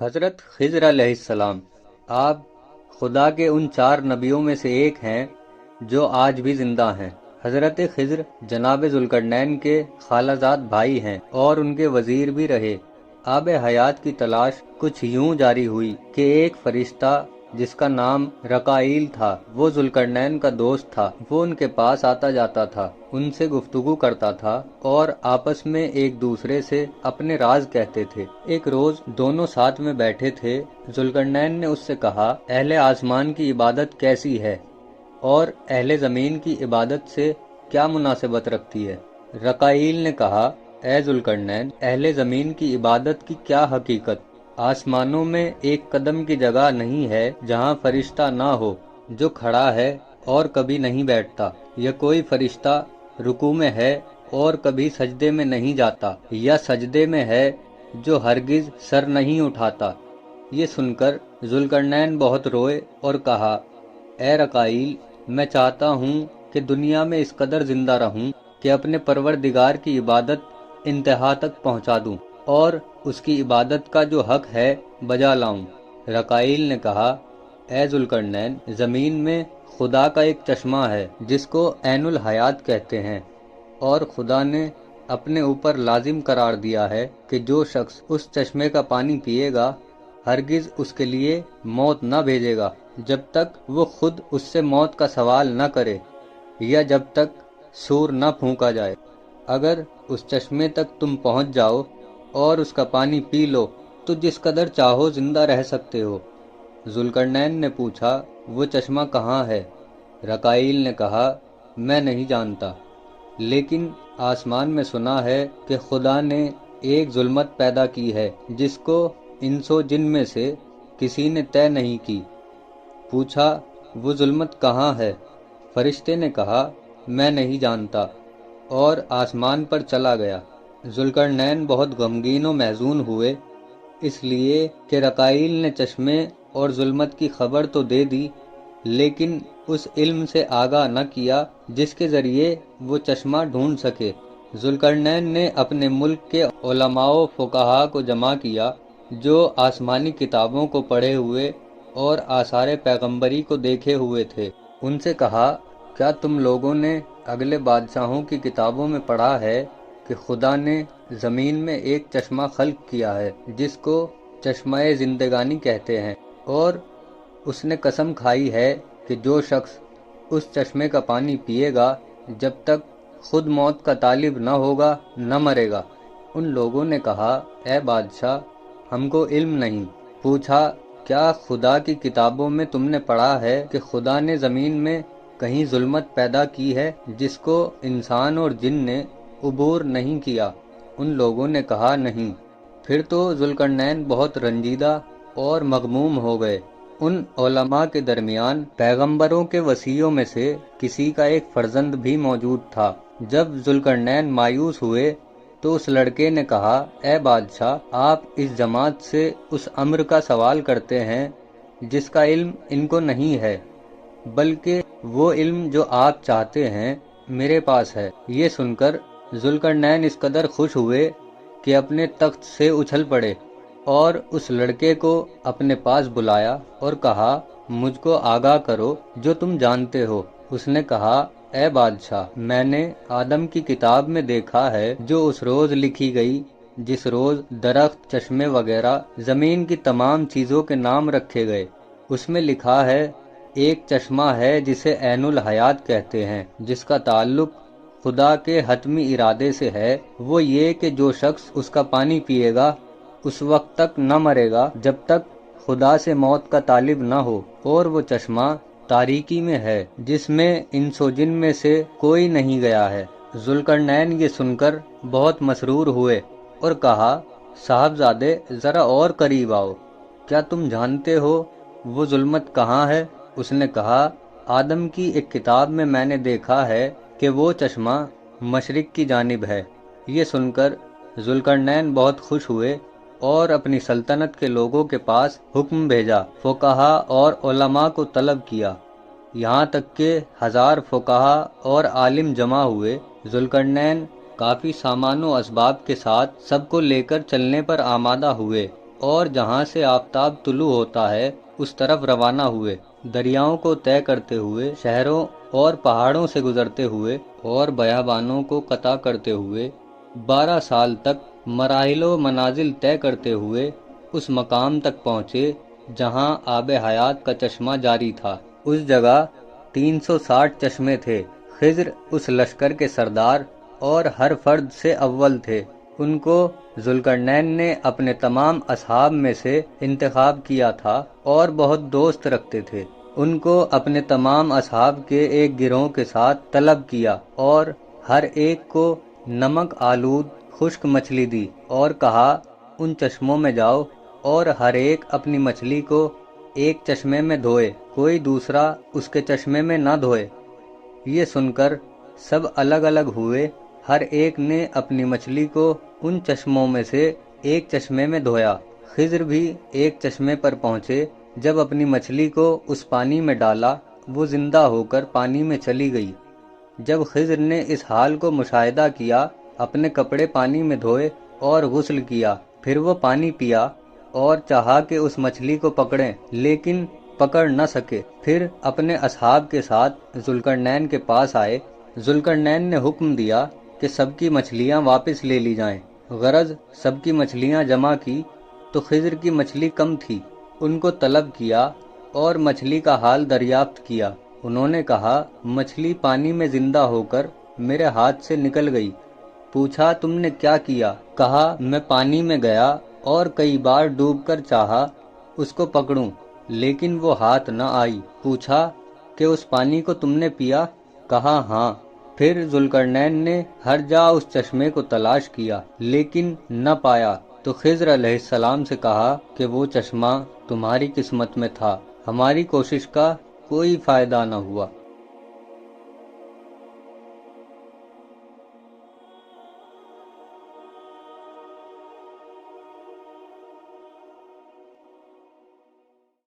हज़रत ख़िज़र अलैहिस्सलाम, आप खुदा के उन 4 नबियों में से एक हैं जो आज भी जिंदा हैं। हज़रत ख़िज़र जनाब ज़ुल्करनैन के खालाजाद भाई हैं और उनके वज़ीर भी रहे। आब हयात की तलाश कुछ यूं जारी हुई कि एक फरिश्ता जिसका नाम रकाईल था, वो ज़ुल्करनैन का दोस्त था। वो उनके पास आता जाता था, उनसे गुफ्तगू करता था और आपस में एक दूसरे से अपने राज कहते थे। एक रोज दोनों साथ में बैठे थे। ज़ुल्करनैन ने उससे कहा, अहले आसमान की इबादत कैसी है और अहले ज़मीन की इबादत से क्या मुनासिबत रखती है? रकाईल ने कहा, ए ज़ुल्करनैन, अहले ज़मीन की इबादत की क्या हकीकत? आसमानों में एक कदम की जगह नहीं है जहाँ फरिश्ता ना हो जो खड़ा है और कभी नहीं बैठता, या कोई फरिश्ता रुकू में है और कभी सजदे में नहीं जाता, या सजदे में है जो हरगिज सर नहीं उठाता। ये सुनकर ज़ुल्करनैन बहुत रोए और कहा, ए रकाईल, मैं चाहता हूँ कि दुनिया में इस कदर जिंदा रहूँ कि अपने परवरदिगार की इबादत इंतहा तक पहुँचा दूँ और उसकी इबादत का जो हक है बजा लाऊं। रकाईल ने कहा, ए ज़ुल्करनैन, ज़मीन में खुदा का एक चश्मा है जिसको ऐनुल हयात कहते हैं, और खुदा ने अपने ऊपर लाजिम करार दिया है कि जो शख्स उस चश्मे का पानी पिएगा हरगिज उसके लिए मौत न भेजेगा जब तक वो खुद उससे मौत का सवाल न करे, या जब तक सूर न फूंका जाए। अगर उस चश्मे तक तुम पहुंच जाओ और उसका पानी पी लो तो जिस कदर चाहो जिंदा रह सकते हो। ज़ुल्करनैन ने पूछा, वो चश्मा कहाँ है? रकाईल ने कहा, मैं नहीं जानता, लेकिन आसमान में सुना है कि खुदा ने एक जुल्मत पैदा की है जिसको इंसो जिन में से किसी ने तय नहीं की। पूछा, वो जुल्मत कहाँ है? फरिश्ते ने कहा, मैं नहीं जानता, और आसमान पर चला गया। ज़ुल्करनैन बहुत गमगीन और महज़ून हुए, इसलिए कि रकाईल ने चश्मे और जुल्मत की खबर तो दे दी, लेकिन उस इल्म से आगाह न किया जिसके ज़रिए वो चश्मा ढूंढ सके। ज़ुल्करनैन ने अपने मुल्क के उलमाओ फ़ुक़हा को जमा किया जो आसमानी किताबों को पढ़े हुए और आसार पैगंबरी को देखे हुए थे। उनसे कहा, क्या तुम लोगों ने अगले बादशाहों की किताबों में पढ़ा है कि खुदा ने ज़मीन में एक चश्मा खल्क किया है जिसको चश्मा-ए ज़िंदगानी कहते हैं, और उसने कसम खाई है कि जो शख्स उस चश्मे का पानी पिएगा जब तक खुद मौत का तालिब न होगा न मरेगा। उन लोगों ने कहा, ए बादशाह, हमको इल्म नहीं। पूछा, क्या खुदा की किताबों में तुमने पढ़ा है कि खुदा ने ज़मीन में कहीं जुल्मत पैदा की है जिसको इंसान और जिन ने उबूर नहीं किया? उन लोगों ने कहा, नहीं। फिर तो ज़ुल्करनैन बहुत रंजीदा और मगमूम हो गए। उन उलमा के दरमियान पैगंबरों के वसीयों में से किसी का एक फर्जंद भी मौजूद था। जब ज़ुल्करनैन मायूस हुए तो उस लड़के ने कहा, ए बादशाह, आप इस जमात से उस अम्र का सवाल करते हैं जिसका इल्म इनको नहीं है, बल्कि वो इल्म जो आप चाहते हैं मेरे पास है। ये सुनकर ज़ुल्करनैन इस कदर खुश हुए कि अपने तख्त से उछल पड़े और उस लड़के को अपने पास बुलाया और कहा, मुझको आगाह करो जो तुम जानते हो। उसने कहा, ए बादशाह, मैंने आदम की किताब में देखा है जो उस रोज़ लिखी गई जिस रोज़ दरख्त, चश्मे वगैरह ज़मीन की तमाम चीज़ों के नाम रखे गए। उसमें लिखा है, एक चश्मा है जिसे ऐनुल हयात कहते हैं, जिसका ताल्लुक खुदा के हतमी इरादे से है। वो ये कि जो शख्स उसका पानी पिएगा उस वक्त तक न मरेगा जब तक खुदा से मौत का तालिब न हो, और वो चश्मा तारीकी में है जिसमें इंसो जिन में से कोई नहीं गया है। ज़ुल्करनैन ये सुनकर बहुत मसरूर हुए और कहा, साहबजादे, ज़रा और करीब आओ, क्या तुम जानते हो वो जुल्मत कहाँ है? उसने कहा, आदम की एक किताब में मैंने देखा है कि वो चश्मा मशरिक की जानिब है। ये सुनकर ज़ुल्करनैन बहुत खुश हुए और अपनी सल्तनत के लोगों के पास हुक्म भेजा, फ़ुक़हा और उलमा को तलब किया। यहाँ तक कि 1000 फ़ुक़हा और आलिम जमा हुए। ज़ुल्करनैन काफ़ी सामान व असबाब के साथ सबको लेकर चलने पर आमादा हुए। اور جہاں سے آفتاب طلوع ہوتا ہے اس طرف روانہ ہوئے، دریاؤں کو طے کرتے ہوئے، شہروں اور پہاڑوں سے گزرتے ہوئے اور بیابانوں کو قطع کرتے ہوئے 12 سال تک مراحل و منازل طے کرتے ہوئے اس مقام تک پہنچے جہاں آب حیات کا چشمہ جاری تھا۔ اس جگہ 360 چشمے تھے۔ خضر اس لشکر کے سردار اور ہر فرد سے اول تھے۔ ان کو ذوالقرنین نے اپنے تمام اصحاب میں سے انتخاب کیا تھا اور بہت دوست رکھتے تھے۔ ان کو اپنے تمام اصحاب کے ایک گروہ کے ساتھ طلب کیا اور ہر ایک کو نمک آلود خشک مچھلی دی اور کہا ان چشموں میں جاؤ اور ہر ایک اپنی مچھلی کو ایک چشمے میں دھوئے، کوئی دوسرا اس کے چشمے میں نہ دھوئے۔ یہ سن کر سب الگ الگ ہوئے، ہر ایک نے اپنی مچھلی کو ان چشموں میں سے ایک چشمے میں دھویا۔ خضر بھی ایک چشمے پر پہنچے، جب اپنی مچھلی کو اس پانی میں ڈالا وہ زندہ ہو کر پانی میں چلی گئی۔ جب خضر نے اس حال کو مشاہدہ کیا، اپنے کپڑے پانی میں دھوئے اور غسل کیا، پھر وہ پانی پیا اور چاہا کہ اس مچھلی کو پکڑیں لیکن پکڑ نہ سکے۔ پھر اپنے اصحاب کے ساتھ ذوالقرنین کے پاس آئے۔ ذوالقرنین نے حکم دیا کہ سب کی مچھلیاں واپس لے لی جائیں۔ غرض سب کی مچھلیاں جمع کی تو خضر کی مچھلی کم تھی۔ ان کو طلب کیا اور مچھلی کا حال دریافت کیا۔ انہوں نے کہا مچھلی پانی میں زندہ ہو کر میرے ہاتھ سے نکل گئی۔ پوچھا تم نے کیا کیا؟ کہا میں پانی میں گیا اور کئی بار ڈوب کر چاہا اس کو پکڑوں لیکن وہ ہاتھ نہ آئی۔ پوچھا کہ اس پانی کو تم نے پیا؟ کہا ہاں۔ پھر ذوالقرنین نے ہر جا اس چشمے کو تلاش کیا لیکن نہ پایا، تو خضر علیہ السلام سے کہا کہ وہ چشمہ تمہاری قسمت میں تھا، ہماری کوشش کا کوئی فائدہ نہ ہوا۔